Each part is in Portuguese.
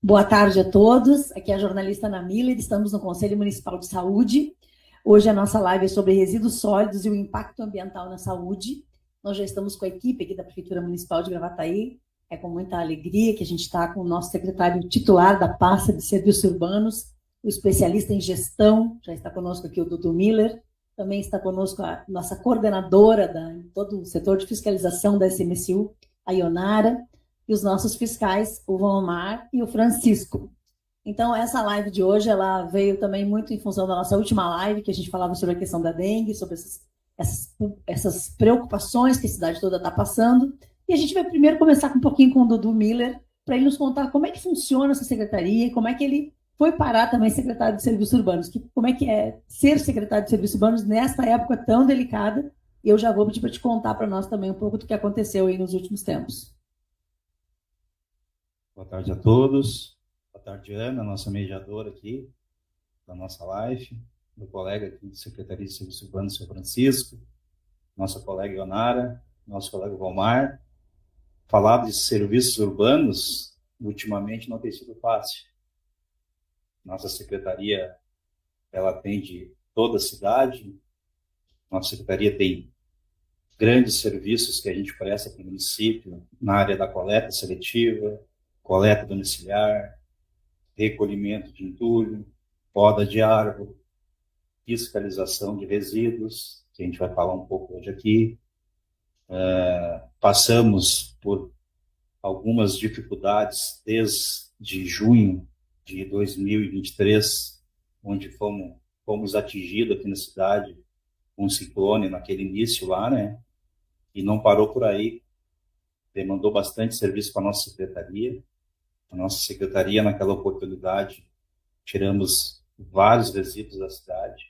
Boa tarde a todos, aqui é a jornalista Ana Miller, estamos no Conselho Municipal de Saúde. Hoje a nossa live é sobre resíduos sólidos e o impacto ambiental na saúde. Nós já estamos com a equipe aqui da Prefeitura Municipal de Gravataí. É com muita alegria que a gente está com o nosso secretário titular da pasta de serviços urbanos, o especialista em gestão, já está conosco aqui o Dudu Miller, também está conosco a nossa coordenadora de todo o setor de fiscalização da SMSU, a Ionara, e os nossos fiscais, o Valmar e o Francisco. Então, essa live de hoje, ela veio também muito em função da nossa última live, que a gente falava sobre a questão da dengue, sobre essas preocupações que a cidade toda está passando. E a gente vai primeiro começar com um pouquinho com o Dudu Miller, para ele nos contar como é que funciona essa secretaria e como é que ele foi parar também secretário de Serviços Urbanos, como é que é ser secretário de Serviços Urbanos nesta época tão delicada. E eu já vou pedir para te contar para nós também um pouco do que aconteceu aí nos últimos tempos. Boa tarde a todos. Boa tarde, Ana, nossa mediadora aqui da nossa live, meu colega aqui da Secretaria de Serviços Urbanos, seu Francisco, nossa colega Ionara, nosso colega Valmar. Falar de serviços urbanos, ultimamente, não tem sido fácil. Nossa secretaria, ela atende toda a cidade. Nossa secretaria tem grandes serviços que a gente presta para o município na área da coleta seletiva, coleta domiciliar, recolhimento de entulho, poda de árvore, fiscalização de resíduos, que a gente vai falar um pouco hoje aqui. Passamos por algumas dificuldades desde junho de 2023, onde fomos atingidos aqui na cidade com um ciclone naquele início lá, né? E não parou por aí, demandou bastante serviço para a nossa secretaria. A nossa secretaria, naquela oportunidade, tiramos vários resíduos da cidade,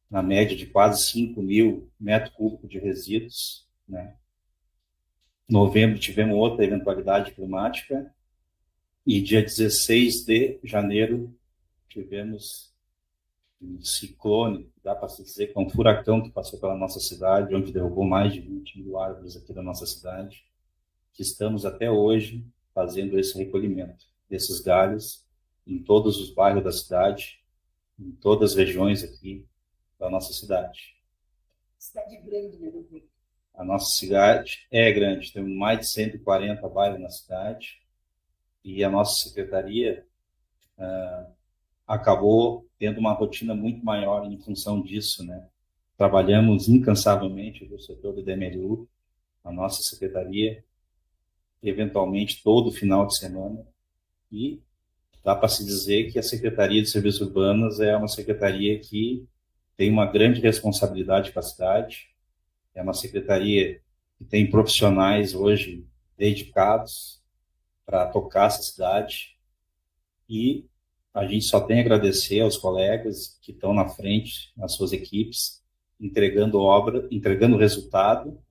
na média de quase 5 mil metros cúbicos de resíduos, né? Em novembro tivemos outra eventualidade climática e dia 16 de janeiro tivemos um ciclone, dá para se dizer que é um furacão que passou pela nossa cidade, onde derrubou mais de 20 mil árvores aqui da nossa cidade, que estamos até hoje fazendo esse recolhimento desses galhos em todos os bairros da cidade, em todas as regiões aqui da nossa cidade. Cidade grande, né, Dudu? A nossa cidade é grande, temos mais de 140 bairros na cidade e a nossa secretaria acabou tendo uma rotina muito maior em função disso, né? Trabalhamos incansavelmente no setor do DMLU, a nossa secretaria, eventualmente todo final de semana, e dá para se dizer que a Secretaria de Serviços Urbanos é uma secretaria que tem uma grande responsabilidade com a cidade, é uma secretaria que tem profissionais hoje dedicados para tocar essa cidade, e a gente só tem a agradecer aos colegas que estão na frente, nas suas equipes, entregando obra, entregando resultado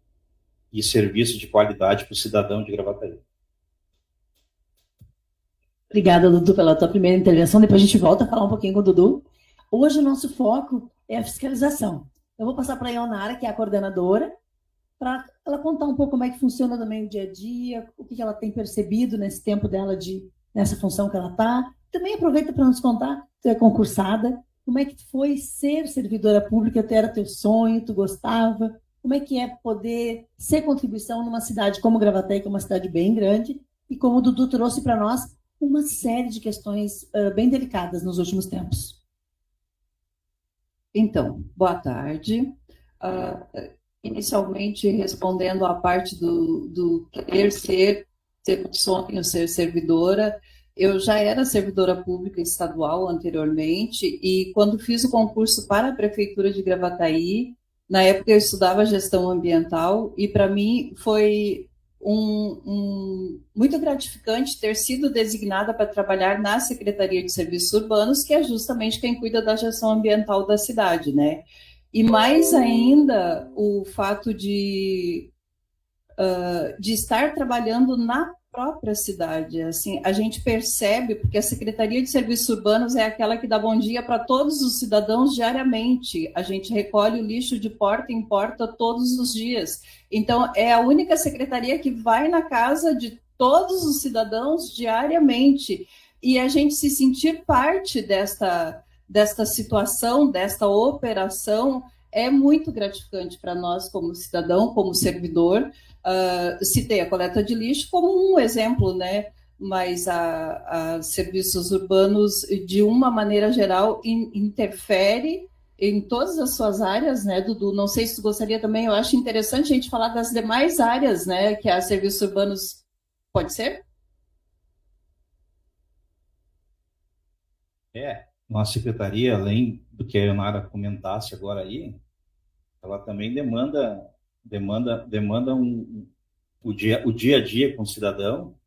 e serviço de qualidade para o cidadão de Gravataí. Obrigada, Dudu, pela tua primeira intervenção. Depois a gente volta a falar um pouquinho com o Dudu. Hoje o nosso foco é a fiscalização. Eu vou passar para a Ionara, que é a coordenadora, para ela contar um pouco como é que funciona também o dia a dia, o que ela tem percebido nesse tempo dela, nessa função que ela está. Também aproveita para nos contar, tu é concursada, como é que foi ser servidora pública, era teu sonho, tu gostava, como é que é poder ser contribuição numa cidade como Gravataí, que é uma cidade bem grande, e como o Dudu trouxe para nós uma série de questões bem delicadas nos últimos tempos. Então, boa tarde. Inicialmente, respondendo à parte do querer ser sonho, ser servidora, eu já era servidora pública estadual anteriormente, e quando fiz o concurso para a Prefeitura de Gravataí, na época eu estudava gestão ambiental, e para mim foi muito gratificante ter sido designada para trabalhar na Secretaria de Serviços Urbanos, que é justamente quem cuida da gestão ambiental da cidade, né? E mais ainda o fato de estar trabalhando na própria cidade. Assim, a gente percebe, porque a Secretaria de Serviços Urbanos é aquela que dá bom dia para todos os cidadãos diariamente. A gente recolhe o lixo de porta em porta todos os dias. Então, é a única secretaria que vai na casa de todos os cidadãos diariamente, e a gente se sentir parte desta situação, desta operação, é muito gratificante para nós como cidadão, como servidor. Citei a coleta de lixo como um exemplo, né? Mas a serviços urbanos, de uma maneira geral, interfere em todas as suas áreas, né, Dudu? Não sei se tu gostaria também, eu acho interessante a gente falar das demais áreas, né, que a serviços urbanos, pode ser? Nossa secretaria, além do que a Ionara comentasse agora aí, ela também demanda o dia a dia com o cidadão.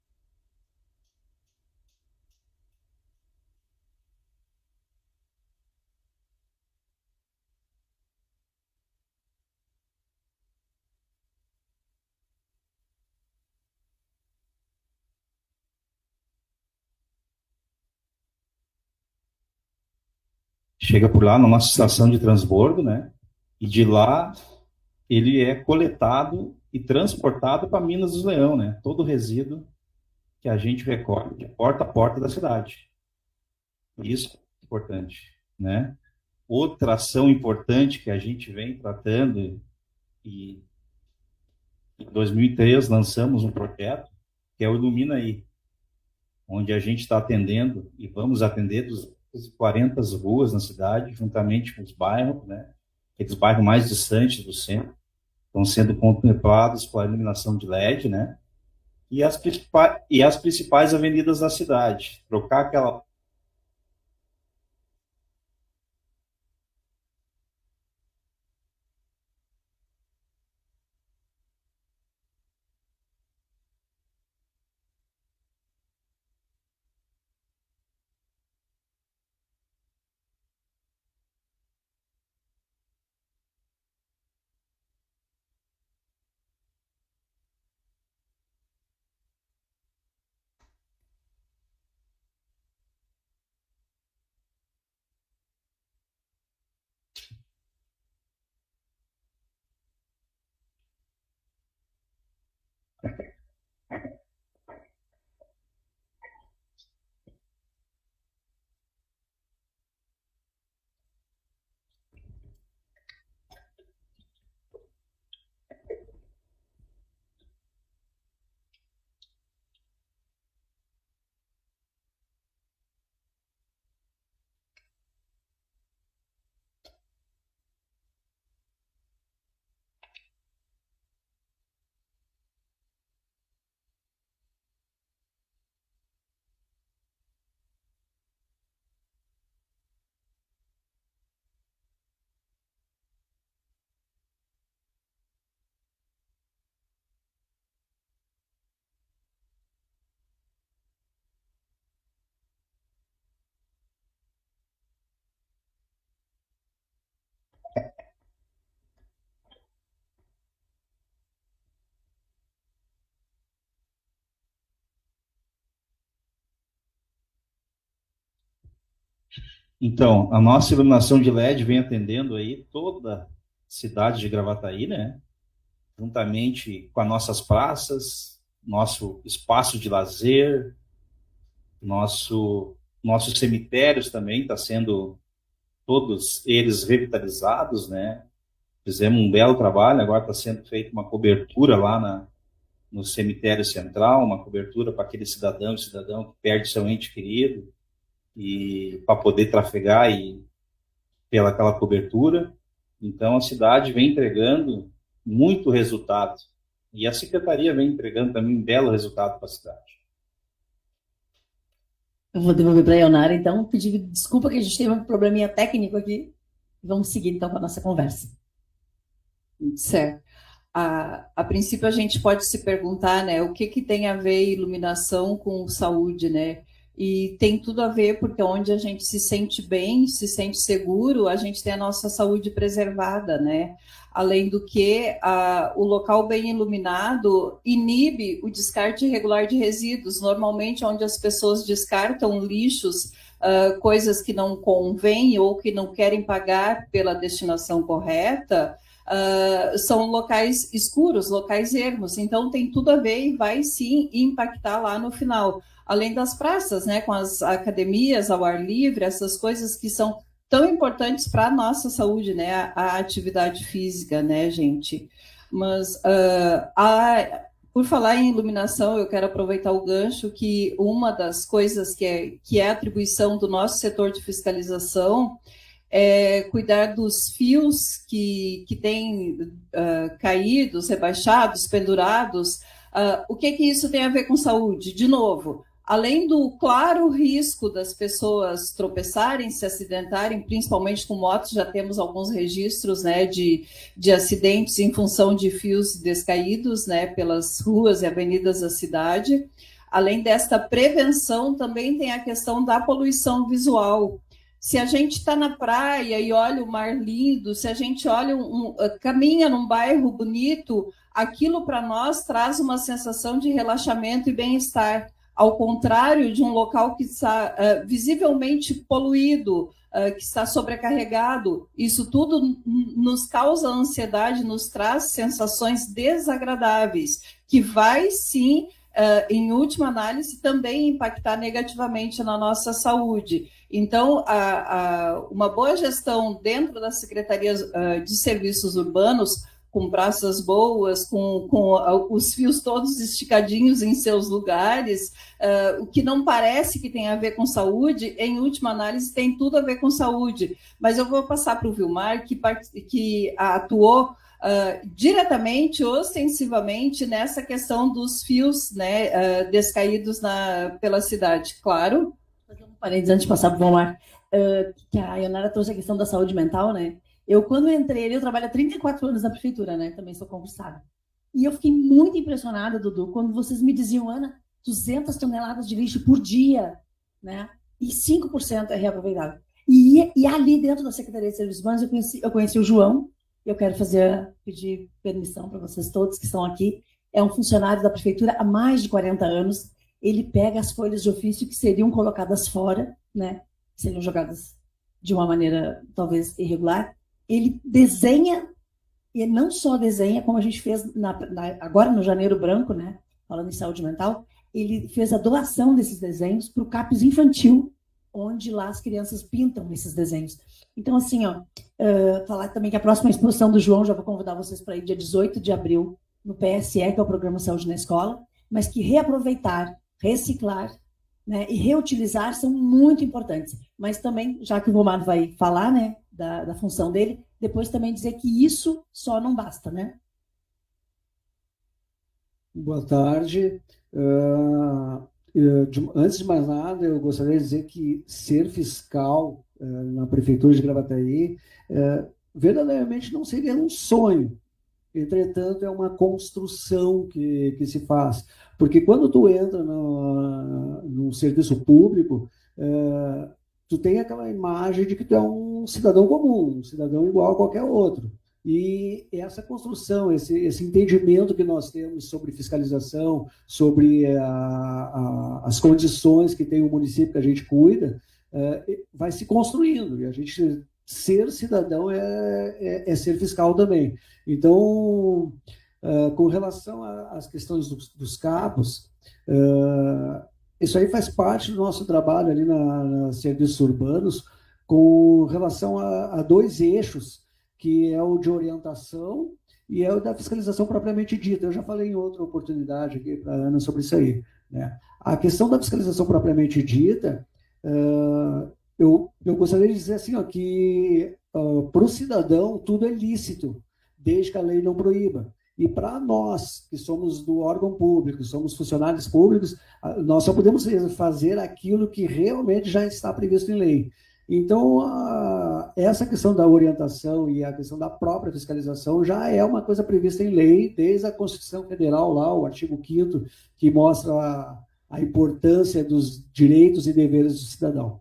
Chega por lá na nossa estação de transbordo, né? E de lá ele é coletado e transportado para Minas do Leão, né? Todo o resíduo que a gente recolhe de porta a porta da cidade. Isso é importante, né? Outra ação importante que a gente vem tratando, e em 2003 lançamos um projeto, que é o Ilumina Aí, onde a gente está atendendo e vamos atender 240 ruas na cidade, juntamente com os bairros, né? Aqueles bairros mais distantes do centro, estão sendo contemplados com a iluminação de LED, né? E as principais avenidas da cidade. Trocar aquela. Então, a nossa iluminação de LED vem atendendo aí toda a cidade de Gravataí, né? Juntamente com as nossas praças, nosso espaço de lazer, nossos cemitérios também está sendo todos eles revitalizados, né? Fizemos um belo trabalho, agora está sendo feita uma cobertura lá no cemitério central, uma cobertura para aquele cidadão que perde seu ente querido, e para poder trafegar e pela aquela cobertura. Então a cidade vem entregando muito resultado, e a secretaria vem entregando também um belo resultado para a cidade. Eu vou devolver para a Ionara, então, pedir desculpa que a gente teve um probleminha técnico aqui. Vamos seguir, então, com a nossa conversa. Certo. A princípio, a gente pode se perguntar, né, o que tem a ver iluminação com saúde, né? E tem tudo a ver, porque onde a gente se sente bem, se sente seguro, a gente tem a nossa saúde preservada, né? Além do que, o local bem iluminado inibe o descarte irregular de resíduos. Normalmente, onde as pessoas descartam lixos, coisas que não convêm ou que não querem pagar pela destinação correta, são locais escuros, locais ermos, então tem tudo a ver e vai sim impactar lá no final. Além das praças, né, com as academias ao ar livre, essas coisas que são tão importantes para a nossa saúde, né, a atividade física, né, gente? Mas, por falar em iluminação, eu quero aproveitar o gancho que uma das coisas que é atribuição do nosso setor de fiscalização é cuidar dos fios que têm caídos, rebaixados, pendurados. O que isso tem a ver com saúde? De novo, além do claro risco das pessoas tropeçarem, se acidentarem, principalmente com motos, já temos alguns registros, né, de acidentes em função de fios descaídos, né, pelas ruas e avenidas da cidade. Além desta prevenção, também tem a questão da poluição visual. Se a gente está na praia e olha o mar lindo, se a gente olha caminha num bairro bonito, aquilo para nós traz uma sensação de relaxamento e bem-estar, ao contrário de um local que está visivelmente poluído, que está sobrecarregado. Isso tudo nos causa ansiedade, nos traz sensações desagradáveis, que vai sim, em última análise, também impactar negativamente na nossa saúde. Então, uma boa gestão dentro da Secretaria de Serviços Urbanos, com praças boas, com os fios todos esticadinhos em seus lugares, o que não parece que tem a ver com saúde, em última análise, tem tudo a ver com saúde. Mas eu vou passar para o Vilmar, que atuou diretamente, ostensivamente, nessa questão dos fios, né, descaídos pela cidade. Claro. Antes de passar para o Vilmar, que a Ionara trouxe a questão da saúde mental, né? Quando entrei, eu trabalho há 34 anos na prefeitura, né? Também sou concursada. E eu fiquei muito impressionada, Dudu, quando vocês me diziam, Ana, 200 toneladas de lixo por dia, né? E 5% é reaproveitável. E ali dentro da Secretaria de Serviços Urbanos, eu conheci o João. Eu quero pedir permissão para vocês todos que estão aqui. É um funcionário da prefeitura há mais de 40 anos. Ele pega as folhas de ofício que seriam colocadas fora, né? Seriam jogadas de uma maneira talvez irregular. Ele desenha, e não só desenha, como a gente fez agora no Janeiro Branco, né? Falando em saúde mental, ele fez a doação desses desenhos para o CAPES infantil, onde lá as crianças pintam esses desenhos. Então, assim, falar também que a próxima exposição do João, já vou convidar vocês para ir dia 18 de abril, no PSE, que é o Programa Saúde na Escola, mas que reaproveitar, reciclar, né, e reutilizar são muito importantes. Mas também, já que o Vilmar vai falar, né, da função dele, depois também dizer que isso só não basta, né? Boa tarde. Antes de mais nada, eu gostaria de dizer que ser fiscal na Prefeitura de Gravataí verdadeiramente não seria um sonho. Entretanto, é uma construção que se faz. Porque quando tu entra no serviço público, tu tem aquela imagem de que tu é um cidadão comum, um cidadão igual a qualquer outro. E essa construção, esse entendimento que nós temos sobre fiscalização, sobre as condições que tem o município que a gente cuida, vai se construindo. E a gente ser cidadão é ser fiscal também. Então, com relação às questões dos cabos, isso aí faz parte do nosso trabalho ali na Serviços Urbanos, com relação a dois eixos, que é o de orientação e é o da fiscalização propriamente dita. Eu já falei em outra oportunidade aqui para a Ana sobre isso aí, né? A questão da fiscalização propriamente dita, eu gostaria de dizer assim, que para o cidadão tudo é lícito, desde que a lei não proíba. E para nós, que somos do órgão público, somos funcionários públicos, nós só podemos fazer aquilo que realmente já está previsto em lei. Então, essa questão da orientação e a questão da própria fiscalização já é uma coisa prevista em lei, desde a Constituição Federal, lá, o artigo 5º, que mostra a importância dos direitos e deveres do cidadão.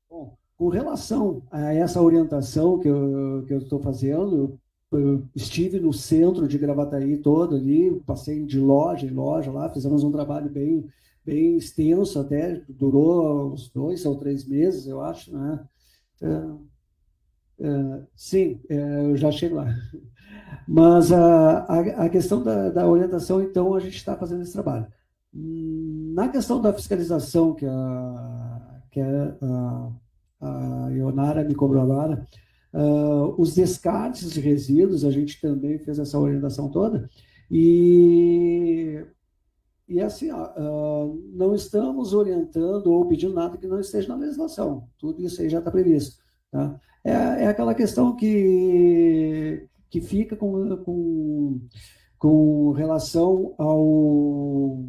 Bom, com relação a essa orientação que eu estou fazendo, eu estive no centro de Gravataí todo ali, passei de loja em loja lá, fizemos um trabalho bem extenso até, durou uns 2 ou 3 meses, eu acho, né? Sim, eu já chego lá. Mas a questão da orientação, então, a gente está fazendo esse trabalho. Na questão da fiscalização, que a Ionara me cobrou agora, os descartes de resíduos, a gente também fez essa orientação toda, e assim, não estamos orientando ou pedindo nada que não esteja na legislação, tudo isso aí já está previsto. Tá? É aquela questão que fica com relação ao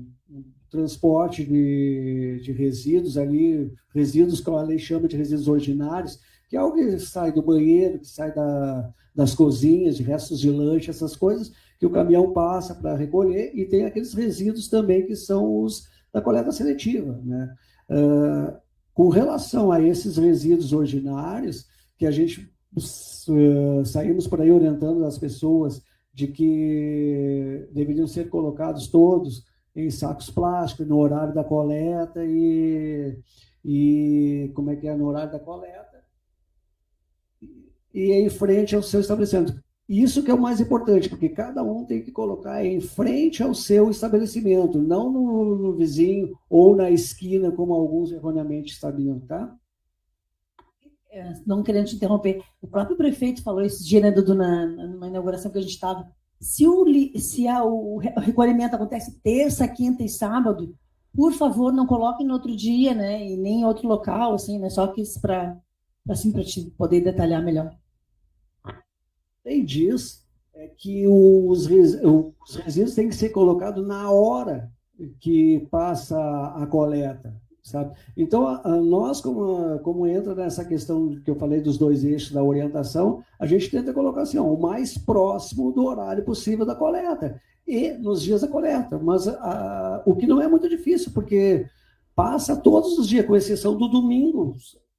transporte de resíduos ali, resíduos que a lei chama de resíduos ordinários, que é algo que sai do banheiro, que sai das cozinhas, de restos de lanche, essas coisas que o caminhão passa para recolher, e tem aqueles resíduos também que são os da coleta seletiva, né? Com relação a esses resíduos ordinários, que a gente saímos por aí orientando as pessoas de que deveriam ser colocados todos em sacos plásticos no horário da coleta e como é que é no horário da coleta e em frente ao seu estabelecimento. Isso que é o mais importante, porque cada um tem que colocar em frente ao seu estabelecimento, não no vizinho ou na esquina, como alguns erroneamente sabiam, tá? Não querendo te interromper, o próprio prefeito falou esse dia, né, Dudu, numa inauguração que a gente estava, se o recolhimento acontece terça, quinta e sábado, por favor, não coloque no outro dia, né, e nem em outro local, assim, né, só que para te poder detalhar melhor. Tem diz que os resíduos têm que ser colocados na hora que passa a coleta, sabe? Então, nós, como entra nessa questão que eu falei dos 2 eixos da orientação, a gente tenta colocar assim, o mais próximo do horário possível da coleta e nos dias da coleta, mas o que não é muito difícil, porque passa todos os dias, com exceção do domingo,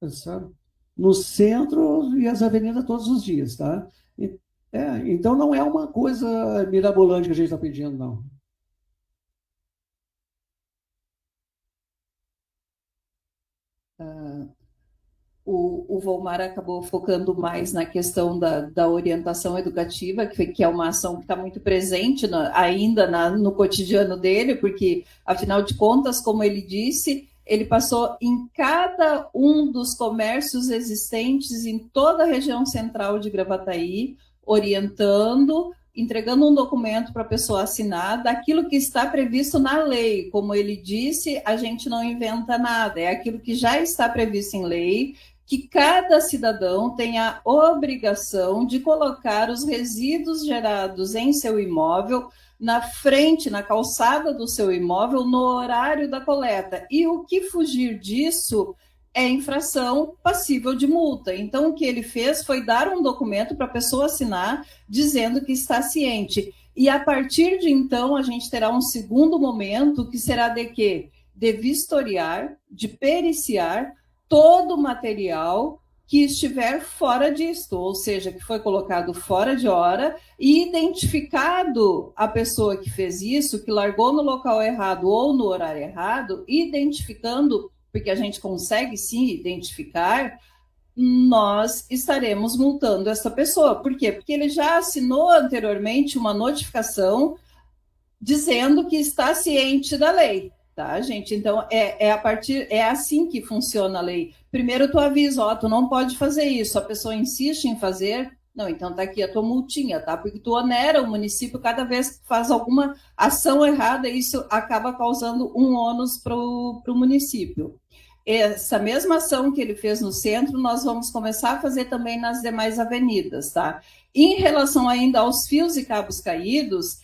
sabe? No centro e as avenidas todos os dias, tá? Então não é uma coisa mirabolante que a gente está pedindo, não. O Volmar acabou focando mais na questão da orientação educativa, que é uma ação que está muito presente ainda no cotidiano dele, porque, afinal de contas, como ele disse, ele passou em cada um dos comércios existentes em toda a região central de Gravataí, orientando, entregando um documento para a pessoa assinar daquilo que está previsto na lei. Como ele disse, a gente não inventa nada, é aquilo que já está previsto em lei, que cada cidadão tem a obrigação de colocar os resíduos gerados em seu imóvel na frente, na calçada do seu imóvel, no horário da coleta. E o que fugir disso é infração passível de multa. Então, o que ele fez foi dar um documento para a pessoa assinar, dizendo que está ciente. E, a partir de então, a gente terá um segundo momento, que será de quê? De vistoriar, de periciar todo o material que estiver fora disto, ou seja, que foi colocado fora de hora, e identificado a pessoa que fez isso, que largou no local errado ou no horário errado, identificando, porque a gente consegue sim identificar, nós estaremos multando essa pessoa. Por quê? Porque ele já assinou anteriormente uma notificação dizendo que está ciente da lei, tá, gente? Então, é assim que funciona a lei. Primeiro tu avisa, tu não pode fazer isso, a pessoa insiste em fazer, não, então tá aqui a tua multinha, tá? Porque tu onera o município cada vez que faz alguma ação errada, isso acaba causando um ônus para o município. Essa mesma ação que ele fez no centro, nós vamos começar a fazer também nas demais avenidas, tá? Em relação ainda aos fios e cabos caídos,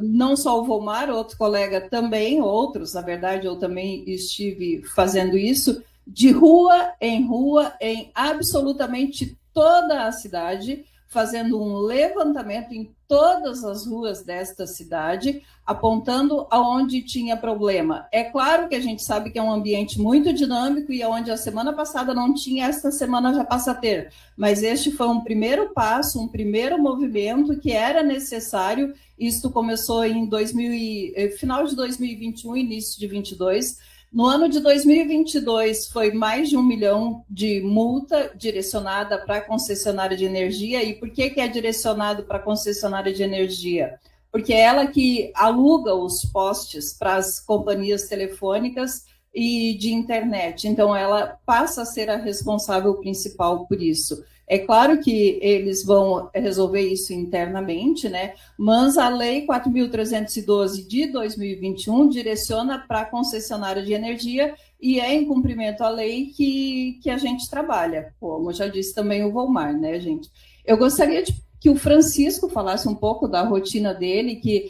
não só o Volmar, outro colega também, outros, na verdade, eu também estive fazendo isso, de rua em absolutamente toda a cidade, fazendo um levantamento em todas as ruas desta cidade, apontando aonde tinha problema. É claro que a gente sabe que é um ambiente muito dinâmico e onde a semana passada não tinha, esta semana já passa a ter. Mas este foi um primeiro passo, um primeiro movimento que era necessário. Isto começou em final de 2021, início de 2022. No ano de 2022, foi mais de 1 milhão de multa direcionada para a concessionária de energia. E por que é direcionado para a concessionária de energia? Porque é ela que aluga os postes para as companhias telefônicas e de internet. Então, ela passa a ser a responsável principal por isso. É claro que eles vão resolver isso internamente, né? Mas a Lei 4.312 de 2021 direciona para a concessionária de energia e é em cumprimento à lei que a gente trabalha, como já disse também o Volmar, né, gente? Eu gostaria que o Francisco falasse um pouco da rotina dele, que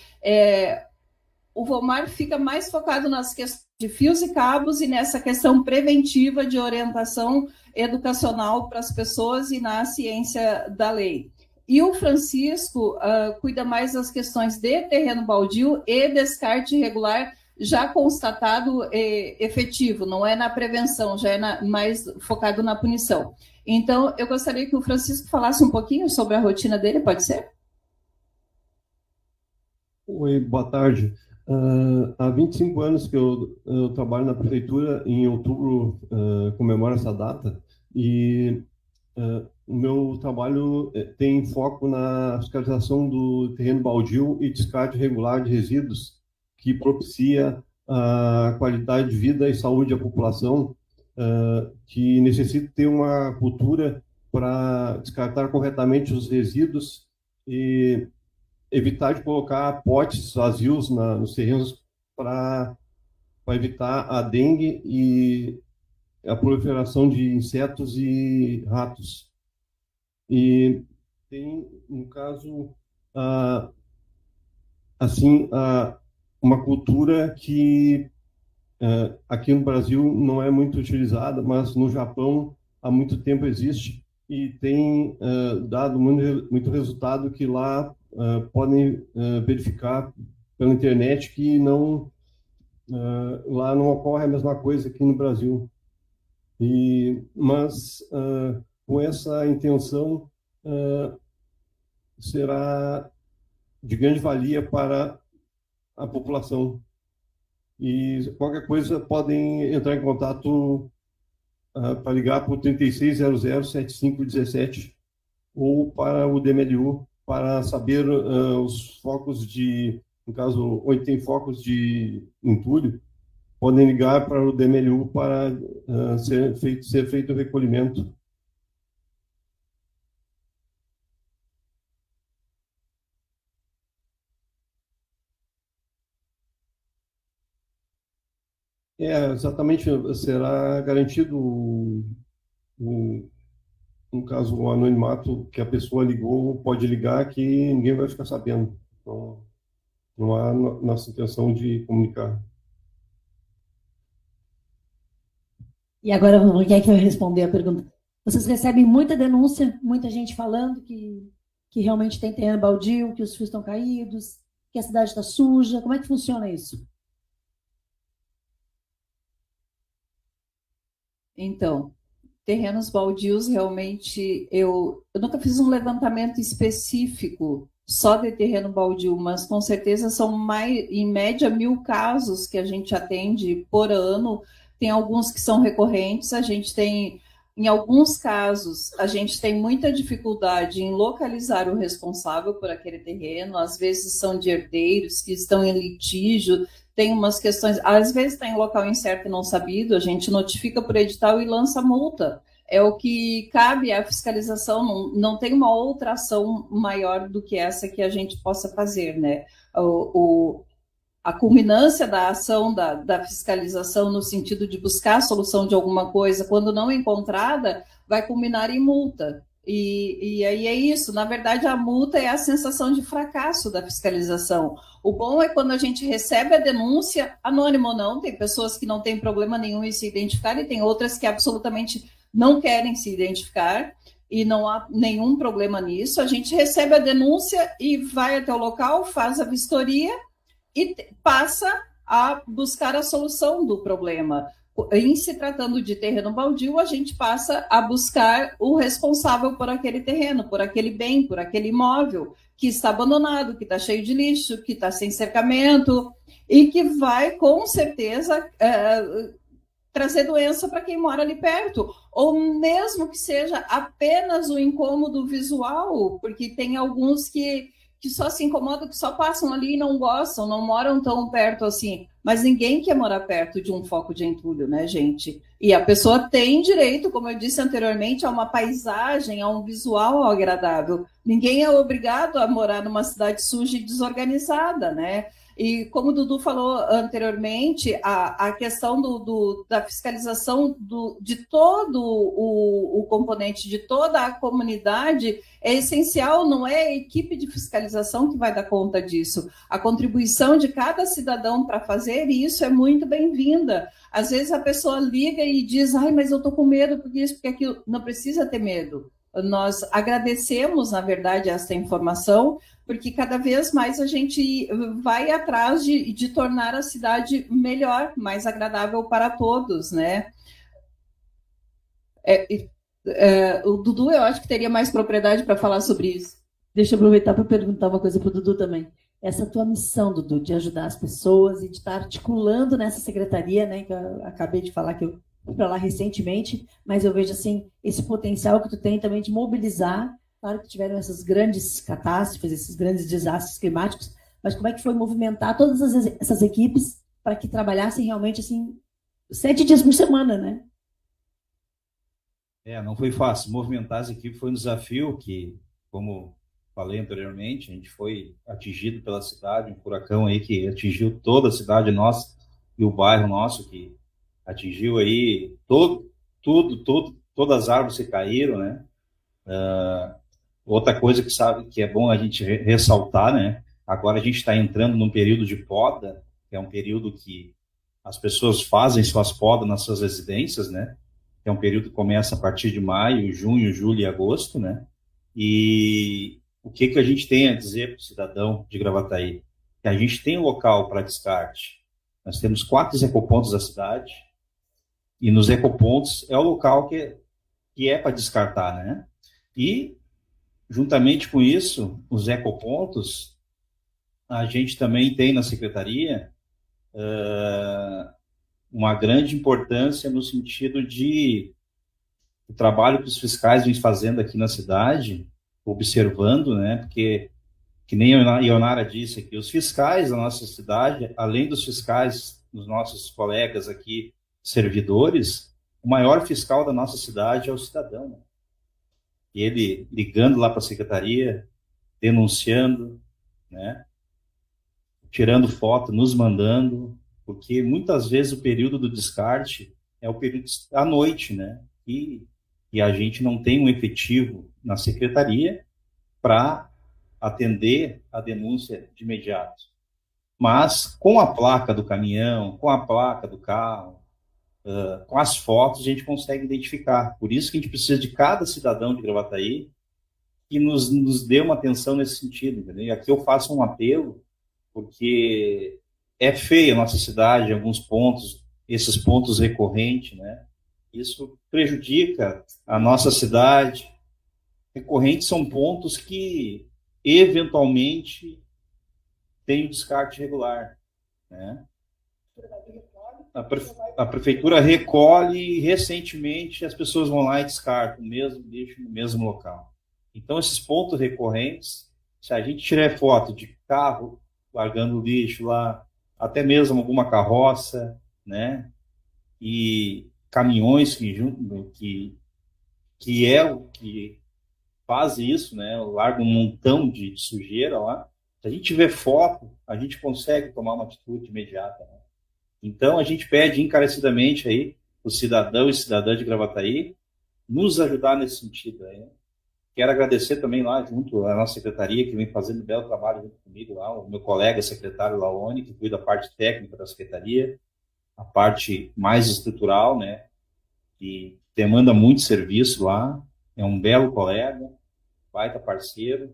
o Volmar fica mais focado nas questões de fios e cabos e nessa questão preventiva de orientação educacional para as pessoas e na ciência da lei. E o Francisco cuida mais das questões de terreno baldio e descarte irregular já constatado efetivo, não é na prevenção, já é mais focado na punição. Então, eu gostaria que o Francisco falasse um pouquinho sobre a rotina dele, pode ser? Oi, boa tarde. Há 25 anos que eu trabalho na prefeitura, em outubro comemoro essa data, e o meu trabalho tem foco na fiscalização do terreno baldio e descarte irregular de resíduos, que propicia a qualidade de vida e saúde da população, que necessita ter uma cultura para descartar corretamente os resíduos e evitar de colocar potes vazios nos terrenos para evitar a dengue e a proliferação de insetos e ratos. E tem, no caso, uma cultura que aqui no Brasil não é muito utilizada, mas no Japão há muito tempo existe e tem dado muito resultado, que lá podem verificar pela internet que lá não ocorre a mesma coisa aqui no Brasil. Mas com essa intenção será de grande valia para a população. E qualquer coisa podem entrar em contato para ligar para o 3600-7517 ou para o DMLU para saber os focos no caso, onde tem focos de entulho, podem ligar para o DMLU para ser feito o recolhimento. Exatamente, será garantido, no caso, o anonimato, que a pessoa ligou, pode ligar, que ninguém vai ficar sabendo. Então, não há nossa intenção de comunicar. E agora, quem é que vai responder a pergunta? Vocês recebem muita denúncia, muita gente falando que realmente tem terreno baldio, que os fios estão caídos, que a cidade está suja. Como é que funciona isso? Então, terrenos baldios, realmente, eu nunca fiz um levantamento específico só de terreno baldio, mas com certeza são em média 1.000 casos que a gente atende por ano. Tem alguns que são recorrentes, em alguns casos, a gente tem muita dificuldade em localizar o responsável por aquele terreno, às vezes são de herdeiros que estão em litígio, tem umas questões, às vezes está em local incerto e não sabido, a gente notifica por edital e lança multa. É o que cabe à fiscalização, não tem uma outra ação maior do que essa que a gente possa fazer, né? A culminância da ação da fiscalização no sentido de buscar a solução de alguma coisa, quando não encontrada, vai culminar em multa. E aí é isso, na verdade a multa é a sensação de fracasso da fiscalização. O bom é quando a gente recebe a denúncia, anônimo ou não, tem pessoas que não têm problema nenhum em se identificar e tem outras que absolutamente não querem se identificar e não há nenhum problema nisso. A gente recebe a denúncia e vai até o local, faz a vistoria e passa a buscar a solução do problema. em se tratando de terreno baldio, a gente passa a buscar o responsável por aquele terreno, por aquele bem, por aquele imóvel que está abandonado, que está cheio de lixo, que está sem cercamento e que vai, com certeza, trazer doença para quem mora ali perto, ou mesmo que seja apenas o incômodo visual, porque tem alguns que só se incomodam, que só passam ali e não gostam, não moram tão perto assim. Mas ninguém quer morar perto de um foco de entulho, né, gente? E a pessoa tem direito, como eu disse anteriormente, a uma paisagem, a um visual agradável. Ninguém é obrigado a morar numa cidade suja e desorganizada, né? E como o Dudu falou anteriormente, a questão da fiscalização de todo o componente, de toda a comunidade, é essencial, não é a equipe de fiscalização que vai dar conta disso. A contribuição de cada cidadão para fazer isso é muito bem-vinda. Às vezes a pessoa liga e diz, ai, mas eu estou com medo porque isso, porque aquilo. Não precisa ter medo. Nós agradecemos, na verdade, essa informação, porque cada vez mais a gente vai atrás de tornar a cidade melhor, mais agradável para todos, né? O Dudu, eu acho que teria mais propriedade para falar sobre isso. Deixa eu aproveitar para perguntar uma coisa para o Dudu também. Essa tua missão, Dudu, de ajudar as pessoas e de estar articulando nessa secretaria, né, que eu acabei de falar que eu fui para lá recentemente, mas eu vejo assim esse potencial que tu tem também de mobilizar. Claro que tiveram essas grandes catástrofes, esses grandes desastres climáticos, mas como é que foi movimentar todas essas equipes para que trabalhassem realmente assim 7 dias por semana, né? Não foi fácil. Movimentar as equipes foi um desafio que, como falei anteriormente, a gente foi atingido pela cidade, um furacão aí que atingiu toda a cidade nossa e o bairro nosso, que atingiu aí todas as árvores que caíram, né? Outra coisa que é bom a gente ressaltar, né? Agora a gente está entrando num período de poda, que é um período que as pessoas fazem suas podas nas suas residências, né? É um período que começa a partir de maio, junho, julho e agosto, né? E o que a gente tem a dizer para o cidadão de Gravataí? Que a gente tem um local para descarte. Nós temos 4 ecopontos da cidade, e nos ecopontos é o local que é para descartar, né? E, juntamente com isso, os ecopontos, a gente também tem na secretaria uma grande importância no sentido de o trabalho que os fiscais vêm fazendo aqui na cidade, observando, né? Porque, que nem a Ionara disse aqui, os fiscais da nossa cidade, além dos fiscais dos nossos colegas aqui, servidores, o maior fiscal da nossa cidade é o cidadão, né? E ele ligando lá para a secretaria, denunciando, né? Tirando foto, nos mandando, porque muitas vezes o período do descarte é o período à noite, né? E a gente não tem um efetivo na secretaria para atender a denúncia de imediato. Mas com a placa do caminhão, com a placa do carro, com as fotos, a gente consegue identificar. Por isso que a gente precisa de cada cidadão de Gravataí que nos dê uma atenção nesse sentido, entendeu? E aqui eu faço um apelo, porque é feia a nossa cidade, alguns pontos, esses pontos recorrentes, né? Isso prejudica a nossa cidade. Recorrentes são pontos que, eventualmente, têm o descarte regular, né? A prefeitura recolhe e, recentemente, as pessoas vão lá e descartam o mesmo lixo no mesmo local. Então, esses pontos recorrentes, se a gente tiver foto de carro largando lixo lá, até mesmo alguma carroça, né? E caminhões que fazem isso, né? Larga um montão de sujeira lá. Se a gente tiver foto, a gente consegue tomar uma atitude imediata, né? Então, a gente pede encarecidamente aí o cidadão e cidadã de Gravataí nos ajudar nesse sentido aí, né? Quero agradecer também lá junto à nossa secretaria, que vem fazendo um belo trabalho junto comigo lá, o meu colega secretário Laone, que cuida da parte técnica da secretaria, a parte mais estrutural, né, que demanda muito serviço lá, é um belo colega, baita parceiro.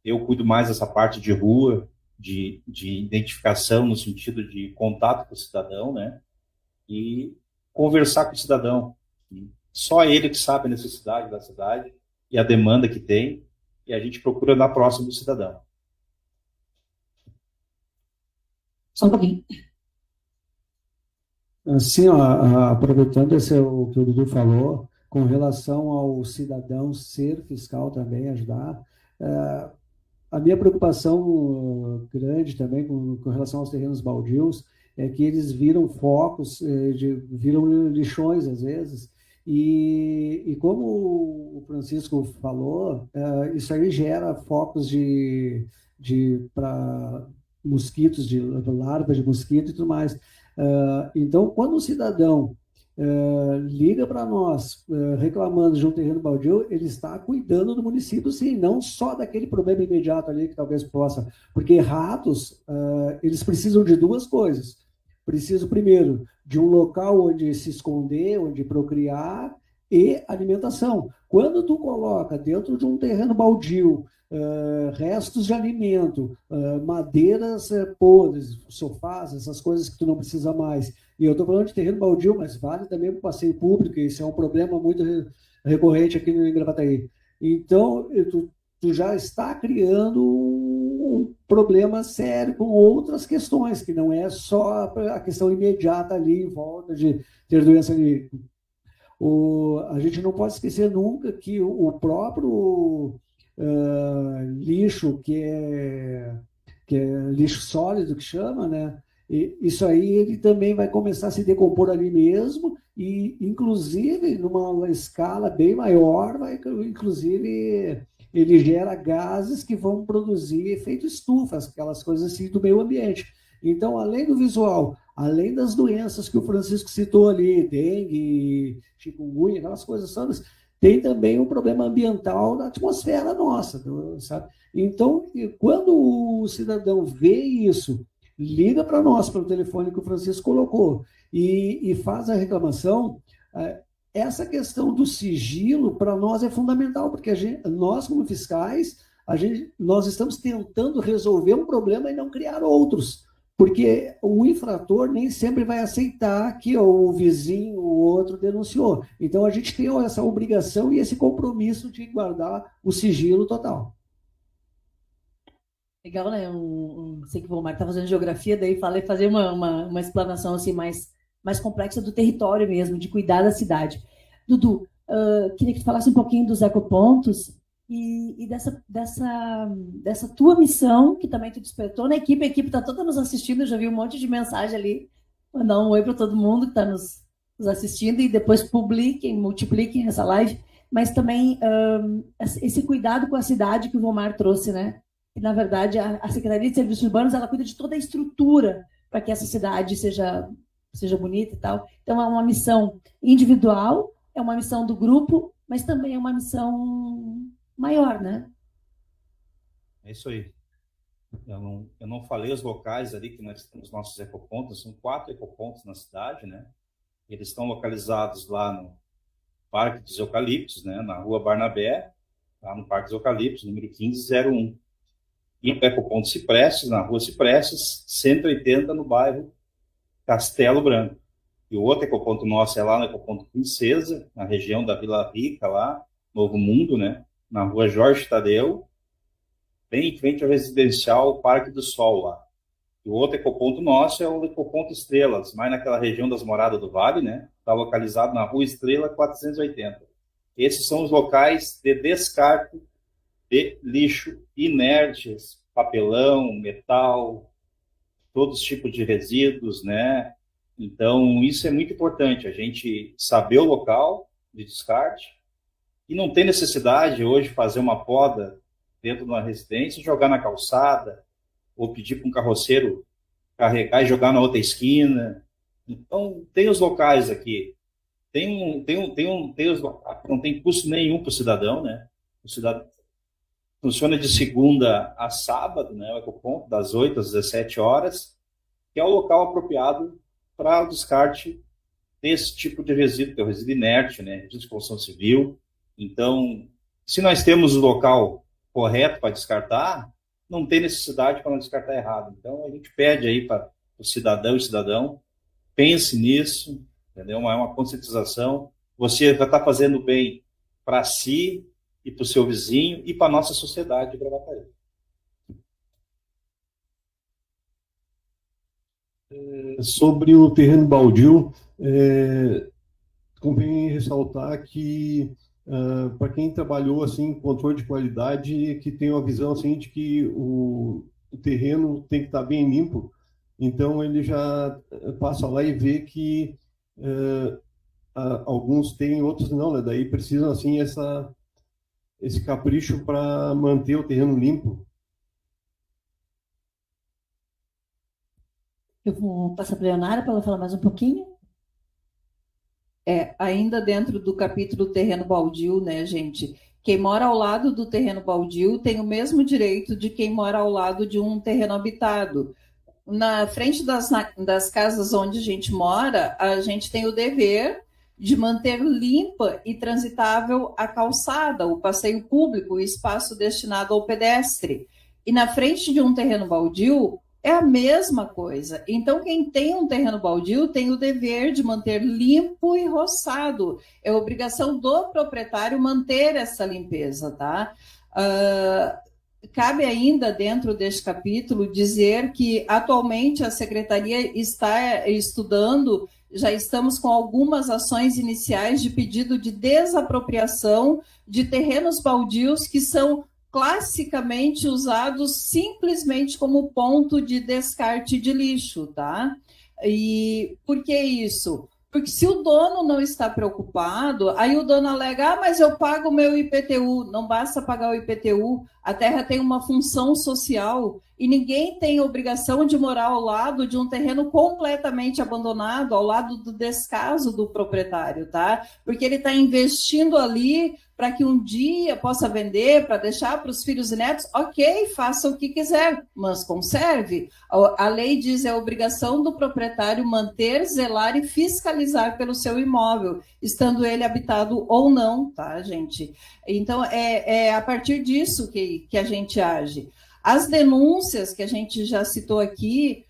Eu cuido mais dessa parte de rua, de identificação no sentido de contato com o cidadão, né, e conversar com o cidadão. Só ele que sabe a necessidade da cidade e a demanda que tem, e a gente procura andar próximo do cidadão. Só um pouquinho. Assim, ó, aproveitando o que o Dudu falou, com relação ao cidadão ser fiscal também, ajudar, a minha preocupação grande também com relação aos terrenos baldios é que eles viram focos, viram lixões às vezes, e como o Francisco falou, isso aí gera focos para mosquitos, de larvas de mosquito e tudo mais. Então, quando o cidadão liga para nós reclamando de um terreno baldio, ele está cuidando do município, sim, não só daquele problema imediato ali que talvez possa, porque ratos, eles precisam de duas coisas. Precisam, primeiro, de um local onde se esconder, onde procriar, e alimentação. Quando tu coloca dentro de um terreno baldio restos de alimento, madeiras podres, sofás, essas coisas que tu não precisa mais. E eu estou falando de terreno baldio, mas vale também para o passeio público, isso é um problema muito recorrente aqui em Gravataí. Então, tu já está criando um problema sério com outras questões, que não é só a questão imediata ali em volta de ter doença ali. A gente não pode esquecer nunca que o próprio lixo, que é lixo sólido, que chama, né? E isso aí ele também vai começar a se decompor ali mesmo, e inclusive numa escala bem maior, inclusive ele gera gases que vão produzir efeito estufa, aquelas coisas assim do meio ambiente. Então, além do visual, além das doenças que o Francisco citou ali, dengue, chikungunya, aquelas coisas todas, tem também um problema ambiental na atmosfera nossa, sabe? Então, quando o cidadão vê isso, liga para nós, pelo telefone que o Francisco colocou, e faz a reclamação, essa questão do sigilo, para nós, é fundamental, porque nós, como fiscais, nós estamos tentando resolver um problema e não criar outros. Porque o infrator nem sempre vai aceitar que o vizinho, o outro, denunciou. Então, a gente tem essa obrigação e esse compromisso de guardar o sigilo total. Legal, né? Sei que o Volmar está fazendo geografia, daí falei fazer uma explanação assim mais complexa do território mesmo, de cuidar da cidade. Dudu, queria que tu falasse um pouquinho dos ecopontos e dessa tua missão, que também tu despertou na equipe. A equipe está toda nos assistindo, eu já vi um monte de mensagem ali. Mandar um oi para todo mundo que está nos assistindo, e depois multipliquem essa live. Mas também esse cuidado com a cidade que o Volmar trouxe, né? E, na verdade, a Secretaria de Serviços Urbanos, ela cuida de toda a estrutura para que essa cidade seja bonita e tal. Então, é uma missão individual, é uma missão do grupo, mas também é uma missão maior, né? É isso aí. Eu não falei os locais ali que nós temos nossos ecopontos, são 4 ecopontos na cidade, né? Eles estão localizados lá no Parque dos Eucaliptos, né? Na Rua Barnabé, lá no Parque dos Eucaliptos, número 1501. E o ecoponto Ciprestes, na Rua Ciprestes, 180, no bairro Castelo Branco. E o outro ecoponto nosso é lá no ecoponto Princesa, na região da Vila Rica, lá, Novo Mundo, né? Na Rua Jorge Tadeu, bem em frente ao residencial Parque do Sol, lá. E o outro ecoponto nosso é o ecoponto Estrelas, mais naquela região das Moradas do Vale, né? Está localizado na Rua Estrela 480. Esses são os locais de descarte de lixo inertes, papelão, metal, todos os tipos de resíduos, né? Então, isso é muito importante, a gente saber o local de descarte, e não tem necessidade hoje de fazer uma poda dentro de uma residência e jogar na calçada, ou pedir para um carroceiro carregar e jogar na outra esquina. Então, tem os locais aqui. Não tem custo nenhum para o cidadão, né? O cidadão funciona de segunda a sábado, né? O ecoponto, das 8 às 17 horas, que é o local apropriado para o descarte desse tipo de resíduo, que é o resíduo inerte, né? Resíduo de construção civil. Então, se nós temos o local correto para descartar, não tem necessidade para não descartar errado. Então, a gente pede aí para o cidadão e cidadão, pense nisso, entendeu? É uma conscientização. Você já está fazendo bem para si e para o seu vizinho e para a nossa sociedade de Gravataí. Sobre o terreno baldio, convém ressaltar que para quem trabalhou assim controle de qualidade, que tem uma visão assim de que o terreno tem que estar bem limpo, então ele já passa lá e vê que alguns têm, outros não, né? Daí precisam assim esse capricho para manter o terreno limpo. Eu vou passar para a Leonara para ela falar mais um pouquinho. Ainda dentro do capítulo terreno baldio, né, gente? Quem mora ao lado do terreno baldio tem o mesmo direito de quem mora ao lado de um terreno habitado. Na frente das casas onde a gente mora, a gente tem o dever de manter limpa e transitável a calçada, o passeio público, o espaço destinado ao pedestre. E na frente de um terreno baldio, é a mesma coisa. Então, quem tem um terreno baldio tem o dever de manter limpo e roçado. É obrigação do proprietário manter essa limpeza, tá? Cabe ainda, dentro deste capítulo, dizer que atualmente a Secretaria está estudando, já estamos com algumas ações iniciais de pedido de desapropriação de terrenos baldios que são classicamente usados simplesmente como ponto de descarte de lixo, tá? E por que isso? Porque se o dono não está preocupado, aí o dono alega, mas eu pago o meu IPTU. Não basta pagar o IPTU, a terra tem uma função social e ninguém tem obrigação de morar ao lado de um terreno completamente abandonado, ao lado do descaso do proprietário, tá? Porque ele está investindo ali para que um dia possa vender, para deixar para os filhos e netos, ok, faça o que quiser, mas conserve. A lei diz é a obrigação do proprietário manter, zelar e fiscalizar pelo seu imóvel, estando ele habitado ou não, tá, gente? Então, é a partir disso que a gente age. As denúncias que a gente já citou aqui,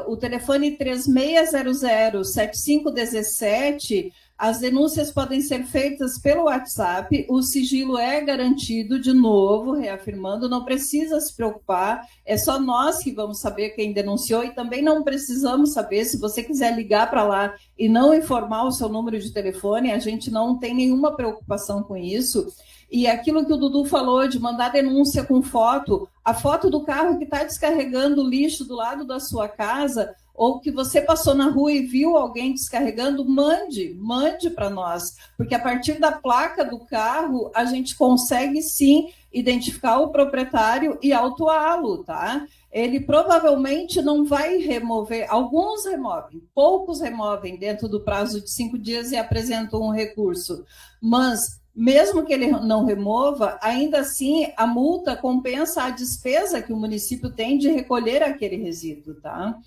o telefone 3600-7517, as denúncias podem ser feitas pelo WhatsApp, o sigilo é garantido, de novo, reafirmando, não precisa se preocupar, é só nós que vamos saber quem denunciou e também não precisamos saber, se você quiser ligar para lá e não informar o seu número de telefone, a gente não tem nenhuma preocupação com isso. E aquilo que o Dudu falou de mandar denúncia com foto, a foto do carro que está descarregando lixo do lado da sua casa, ou que você passou na rua e viu alguém descarregando, mande para nós, porque a partir da placa do carro, a gente consegue sim identificar o proprietário e autuá-lo, tá? Ele provavelmente não vai remover, alguns removem, poucos removem dentro do prazo de 5 dias e apresentam um recurso, mas mesmo que ele não remova, ainda assim a multa compensa a despesa que o município tem de recolher aquele resíduo, tá?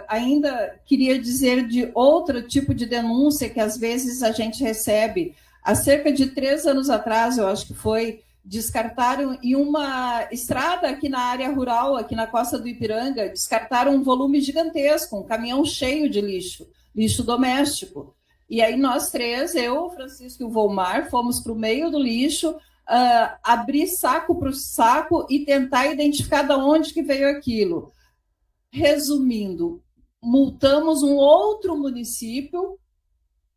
Ainda queria dizer de outro tipo de denúncia que às vezes a gente recebe. Há cerca de 3 anos atrás, eu acho que foi, descartaram em uma estrada aqui na área rural, aqui na costa do Ipiranga, descartaram um volume gigantesco, um caminhão cheio de lixo doméstico. E aí nós três, eu, o Francisco e o Volmar, fomos para o meio do lixo, abrir saco por saco e tentar identificar de onde que veio aquilo. Resumindo, multamos um outro município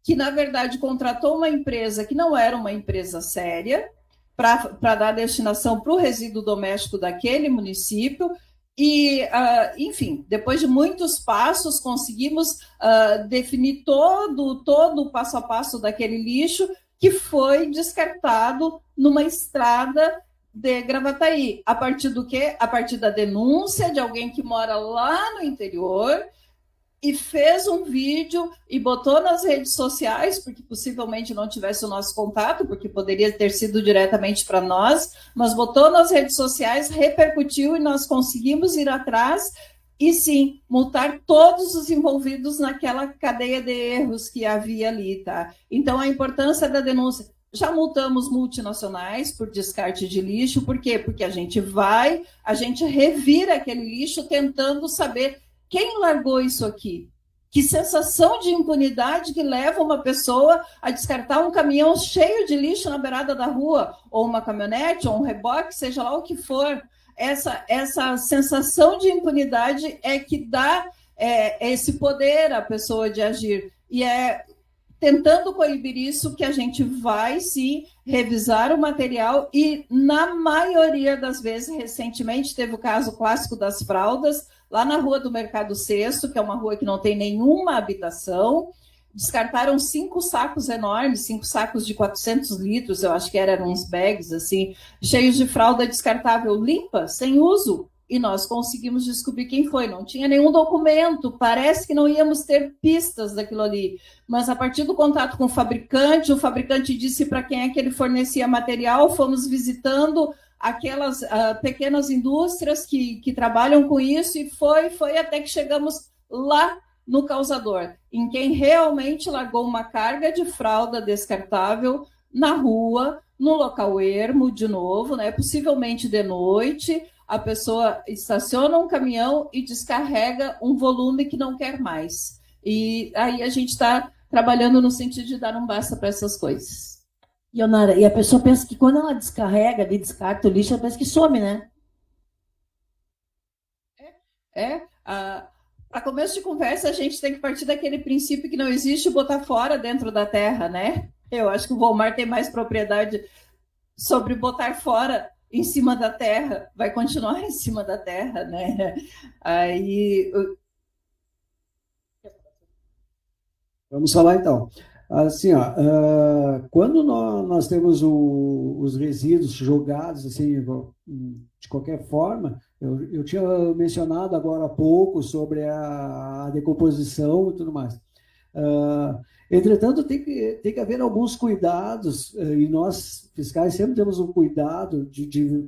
que, na verdade, contratou uma empresa que não era uma empresa séria para dar destinação para o resíduo doméstico daquele município. E, enfim, depois de muitos passos, conseguimos definir todo o passo a passo daquele lixo que foi descartado numa estrada de Gravataí. A partir do quê? A partir da denúncia de alguém que mora lá no interior e fez um vídeo e botou nas redes sociais, porque possivelmente não tivesse o nosso contato, porque poderia ter sido diretamente para nós, mas botou nas redes sociais, repercutiu e nós conseguimos ir atrás e, sim, multar todos os envolvidos naquela cadeia de erros que havia ali, tá? Então, a importância da denúncia. Já multamos multinacionais por descarte de lixo, por quê? Porque a gente revira aquele lixo tentando saber quem largou isso aqui. Que sensação de impunidade que leva uma pessoa a descartar um caminhão cheio de lixo na beirada da rua, ou uma caminhonete, ou um reboque, seja lá o que for. Essa sensação de impunidade é que dá esse poder à pessoa de agir. E é tentando coibir isso que a gente vai, sim, revisar o material e, na maioria das vezes, recentemente, teve o caso clássico das fraldas, lá na rua do Mercado Sexto, que é uma rua que não tem nenhuma habitação, descartaram 5 sacos enormes, 5 sacos de 400 litros, eu acho que eram uns bags, assim, cheios de fralda descartável limpa, sem uso, e nós conseguimos descobrir quem foi. Não tinha nenhum documento, parece que não íamos ter pistas daquilo ali, mas a partir do contato com o fabricante disse para quem é que ele fornecia material, fomos visitando aquelas pequenas indústrias que trabalham com isso, e foi até que chegamos lá no causador, em quem realmente largou uma carga de fralda descartável na rua, no local ermo, de novo, né? Possivelmente de noite, a pessoa estaciona um caminhão e descarrega um volume que não quer mais. E aí a gente está trabalhando no sentido de dar um basta para essas coisas. Ionara, e a pessoa pensa que quando ela descarrega, descarta o lixo, ela pensa que some, né? Para começo de conversa, a gente tem que partir daquele princípio que não existe botar fora dentro da terra, né? Eu acho que o Volmar tem mais propriedade sobre botar fora em cima da terra, vai continuar em cima da terra, né? Aí... Vamos falar então. Assim, ó, quando nós temos os resíduos jogados assim, de qualquer forma, eu tinha mencionado agora há pouco sobre a decomposição e tudo mais. Entretanto, tem que haver alguns cuidados, e nós, fiscais, sempre temos um cuidado de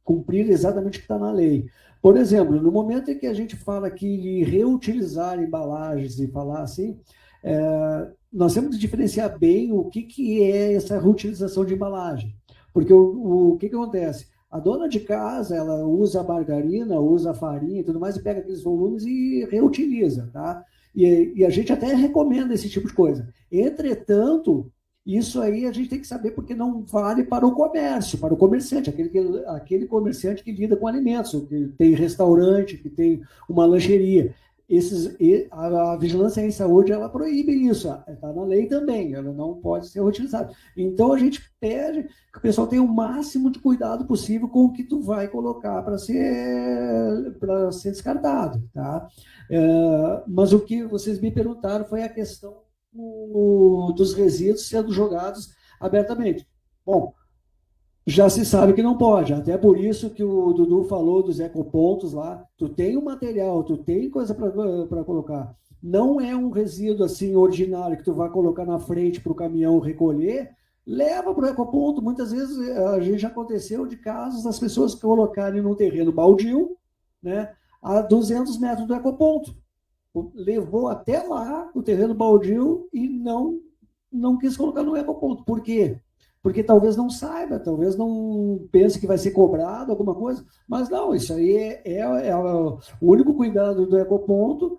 cumprir exatamente o que está na lei. Por exemplo, no momento em que a gente fala aqui de reutilizar embalagens e falar assim, nós temos que diferenciar bem o que é essa reutilização de embalagem. Porque o que acontece? A dona de casa, ela usa a margarina, usa a farinha e tudo mais, e pega aqueles volumes e reutiliza, tá? E a gente até recomenda esse tipo de coisa. Entretanto, isso aí a gente tem que saber porque não vale para o comércio, para o comerciante, aquele comerciante que lida com alimentos, que tem restaurante, que tem uma lancheria. A vigilância em saúde, ela proíbe isso, está na lei também, ela não pode ser utilizada. Então a gente pede que o pessoal tenha o máximo de cuidado possível com o que tu vai colocar para ser descartado, tá? Mas o que vocês me perguntaram foi a questão dos resíduos sendo jogados abertamente. Bom, já se sabe que não pode, até por isso que o Dudu falou dos ecopontos lá, tu tem o material, tu tem coisa para colocar, não é um resíduo assim ordinário que tu vai colocar na frente para o caminhão recolher, leva para o ecoponto. Muitas vezes a gente aconteceu de casos das pessoas colocarem num terreno baldio, né, a 200 metros do ecoponto, levou até lá o terreno baldio e não quis colocar no ecoponto. Por quê? Porque talvez não saiba, talvez não pense que vai ser cobrado alguma coisa, mas não, isso aí é o único cuidado do ecoponto.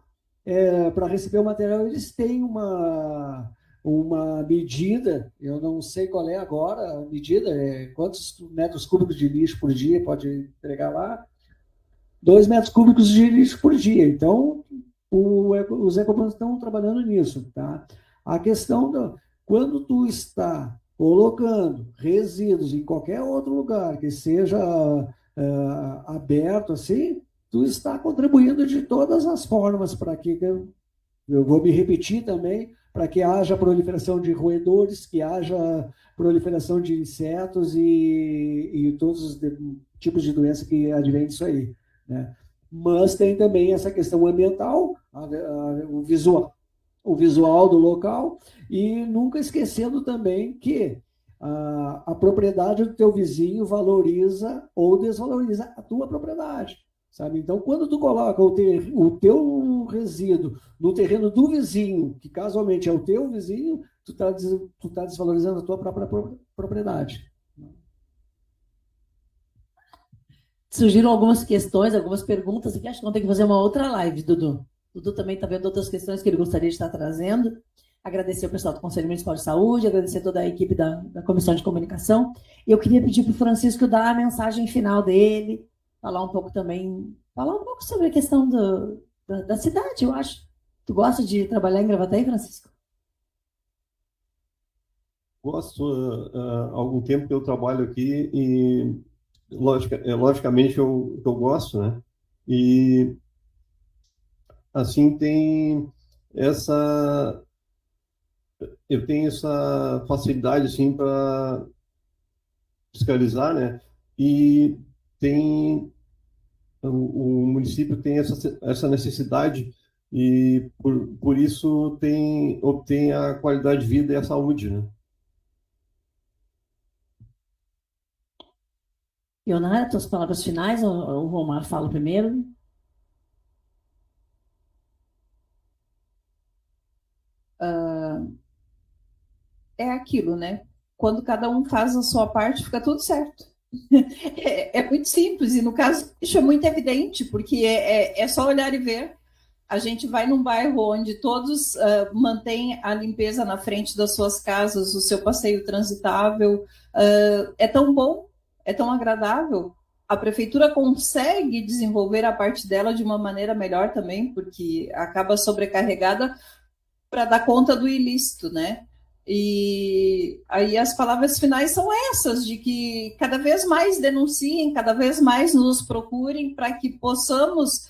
Para receber o material, eles têm uma medida, eu não sei qual é agora a medida, quantos metros cúbicos de lixo por dia pode entregar lá? 2 metros cúbicos de lixo por dia. Então, os ecopontos estão trabalhando nisso, tá? A questão quando tu está colocando resíduos em qualquer outro lugar que seja aberto assim, tu está contribuindo de todas as formas para que, eu vou me repetir também, para que haja proliferação de roedores, que haja proliferação de insetos e todos os tipos de doença que advém disso aí, né? Mas tem também essa questão ambiental, o visual do local, e nunca esquecendo também que a propriedade do teu vizinho valoriza ou desvaloriza a tua propriedade, sabe? Então, quando tu coloca o teu resíduo no terreno do vizinho, que casualmente é o teu vizinho, tu tá desvalorizando a tua própria propriedade. Surgiram algumas questões, algumas perguntas, que acho que vamos ter que fazer uma outra live, Dudu. Dudu também está vendo outras questões que ele gostaria de estar trazendo. Agradecer o pessoal do Conselho Municipal de Saúde, agradecer toda a equipe da Comissão de Comunicação. E eu queria pedir para o Francisco dar a mensagem final dele, falar um pouco sobre a questão da cidade, eu acho. Tu gosta de trabalhar em Gravataí, Francisco? Gosto, há algum tempo que eu trabalho aqui e, logicamente, eu gosto, né? E, assim, eu tenho essa facilidade, assim, para fiscalizar, né? E o município tem essa necessidade e, por isso, obtém a qualidade de vida e a saúde, né? Ionara, tuas palavras finais, ou o Romar fala primeiro? É aquilo, né? Quando cada um faz a sua parte, fica tudo certo. É muito simples, e no caso, isso é muito evidente, porque é só olhar e ver. A gente vai num bairro onde todos mantêm a limpeza na frente das suas casas, o seu passeio transitável. É tão bom, é tão agradável. A prefeitura consegue desenvolver a parte dela de uma maneira melhor também, porque acaba sobrecarregada para dar conta do ilícito, né? E aí as palavras finais são essas, de que cada vez mais denunciem, cada vez mais nos procurem para que possamos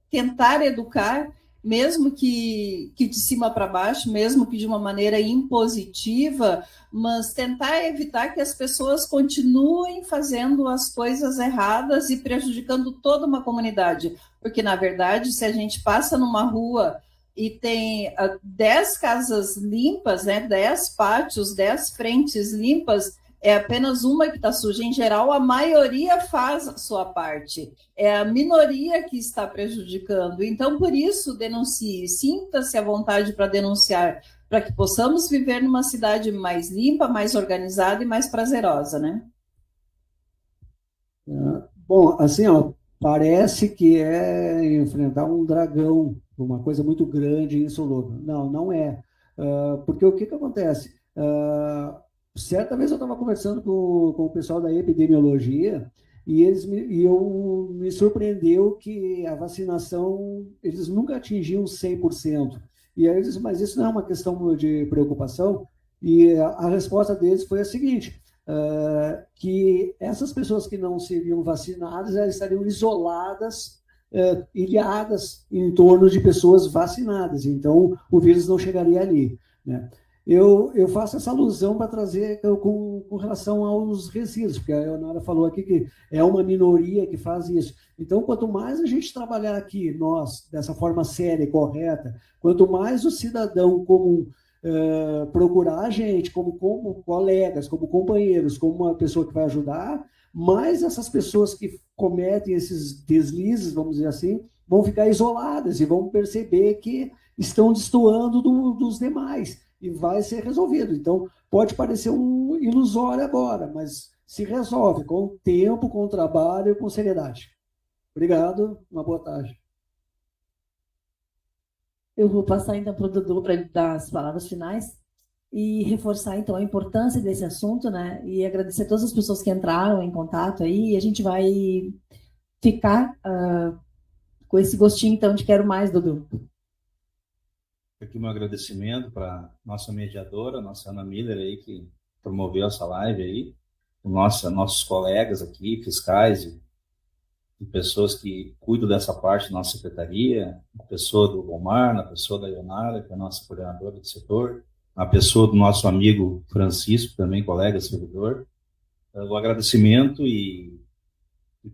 tentar educar, mesmo que de cima para baixo, mesmo que de uma maneira impositiva, mas tentar evitar que as pessoas continuem fazendo as coisas erradas e prejudicando toda uma comunidade. Porque, na verdade, se a gente passa numa rua e tem 10 casas limpas, né, 10 pátios, 10 frentes limpas, é apenas uma que está suja. Em geral, a maioria faz a sua parte. É a minoria que está prejudicando. Então, por isso, denuncie. Sinta-se à vontade para denunciar, para que possamos viver numa cidade mais limpa, mais organizada e mais prazerosa, né? Bom, assim, ó, parece que é enfrentar um dragão, uma coisa muito grande e insolúvel. Não, não é. Porque o que acontece? Certa vez eu estava conversando com o pessoal da epidemiologia e eu me surpreendeu que a vacinação, eles nunca atingiam 100%. E aí eu disse, mas isso não é uma questão de preocupação? E a resposta deles foi a seguinte: que essas pessoas que não seriam vacinadas, elas estariam isoladas, ilhadas em torno de pessoas vacinadas. Então, o vírus não chegaria ali, né? Eu faço essa alusão para trazer com relação aos resíduos, porque a Leonara falou aqui que é uma minoria que faz isso. Então, quanto mais a gente trabalhar aqui, nós, dessa forma séria e correta, quanto mais o cidadão comum procurar a gente como colegas, como companheiros, como uma pessoa que vai ajudar, mais essas pessoas que cometem esses deslizes, vamos dizer assim, vão ficar isoladas e vão perceber que estão destoando dos demais e vai ser resolvido. Então, pode parecer um ilusório agora, mas se resolve com o tempo, com o trabalho e com seriedade. Obrigado, uma boa tarde. Eu vou passar então para o Dudu para ele dar as palavras finais e reforçar então a importância desse assunto, né? E agradecer a todas as pessoas que entraram em contato aí. E a gente vai ficar com esse gostinho então de quero mais, Dudu. Aqui meu agradecimento para nossa mediadora, nossa Ana Miller aí, que promoveu essa live aí, nossos colegas aqui, fiscais e pessoas que cuidam dessa parte da nossa secretaria, a pessoa do Omar, a pessoa da Ionara, que é a nossa coordenadora do setor, a pessoa do nosso amigo Francisco, também colega, servidor. O agradecimento e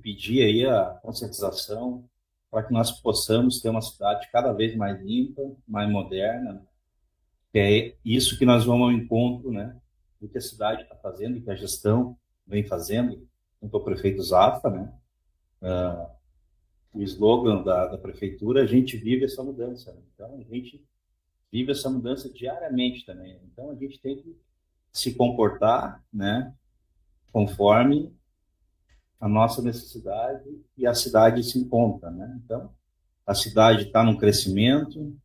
pedir aí a conscientização para que nós possamos ter uma cidade cada vez mais limpa, mais moderna, que é isso que nós vamos ao encontro, né, do que a cidade está fazendo, que a gestão vem fazendo, junto ao prefeito Zafra, né, o slogan da prefeitura, a gente vive essa mudança, né? Então a gente vive essa mudança diariamente também, então a gente tem que se comportar, né, conforme a nossa necessidade e a cidade se encontra, né? Então, a cidade está num crescimento,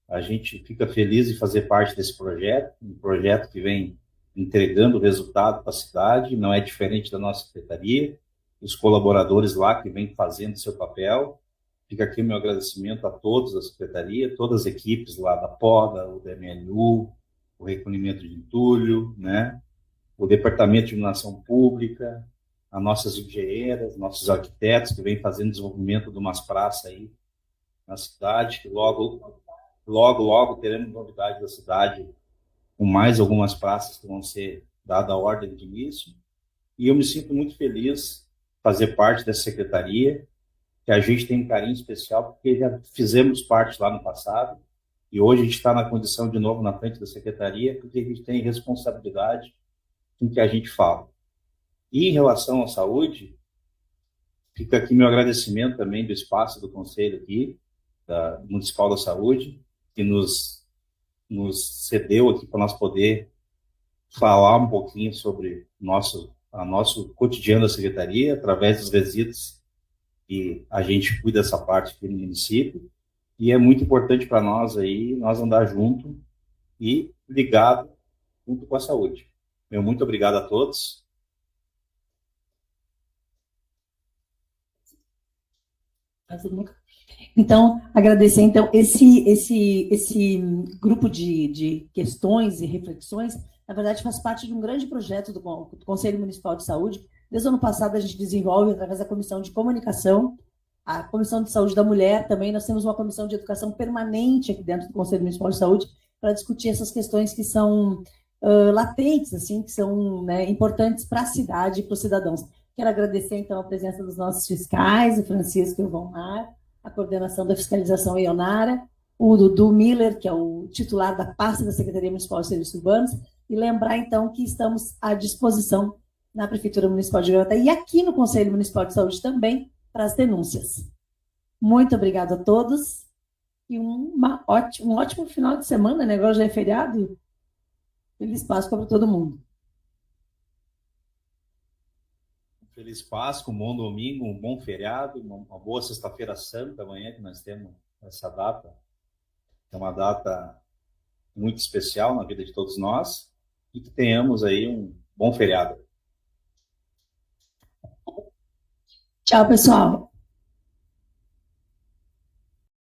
a gente fica feliz de fazer parte desse projeto, um projeto que vem entregando resultado para a cidade, não é diferente da nossa secretaria, os colaboradores lá que vêm fazendo seu papel. Fica aqui meu agradecimento a todos da secretaria, todas as equipes lá da PODA, o DMLU, o recolhimento de entulho, né? O Departamento de Iluminação Pública, as nossas engenheiras, nossos arquitetos que vêm fazendo desenvolvimento de umas praças aí na cidade, que logo teremos novidade da cidade com mais algumas praças que vão ser dada a ordem de início. E eu me sinto muito feliz fazer parte dessa secretaria, que a gente tem um carinho especial, porque já fizemos parte lá no passado, e hoje a gente está na condição de novo na frente da secretaria, porque a gente tem responsabilidade com o que a gente fala. E em relação à saúde, fica aqui meu agradecimento também do espaço do Conselho aqui, da Municipal da Saúde, que nos cedeu aqui para nós poder falar um pouquinho sobre nosso cotidiano da Secretaria, através dos visitas que a gente cuida dessa parte aqui no município, e é muito importante para nós aí, nós andar junto e ligado junto com a saúde. Meu muito obrigado a todos. Então, agradecer então esse grupo de questões e reflexões, na verdade, faz parte de um grande projeto do Conselho Municipal de Saúde. Desde o ano passado, a gente desenvolve, através da Comissão de Comunicação, a Comissão de Saúde da Mulher também, nós temos uma Comissão de Educação permanente aqui dentro do Conselho Municipal de Saúde, para discutir essas questões que são latentes, assim, que são, né, importantes para a cidade e para os cidadãos. Quero agradecer, então, a presença dos nossos fiscais, o Francisco e o Valmar, a coordenação da fiscalização Ionara, o Dudu Miller, que é o titular da pasta da Secretaria Municipal de Serviços Urbanos, e lembrar, então, que estamos à disposição na Prefeitura Municipal de Gravataí e aqui no Conselho Municipal de Saúde também, para as denúncias. Muito obrigada a todos e um ótimo final de semana, né? Agora já é feriado. Feliz Páscoa para todo mundo. Feliz Páscoa, um bom domingo, um bom feriado, uma boa sexta-feira santa amanhã, que nós temos essa data. É uma data muito especial na vida de todos nós, e que tenhamos aí um bom feriado. Tchau, pessoal.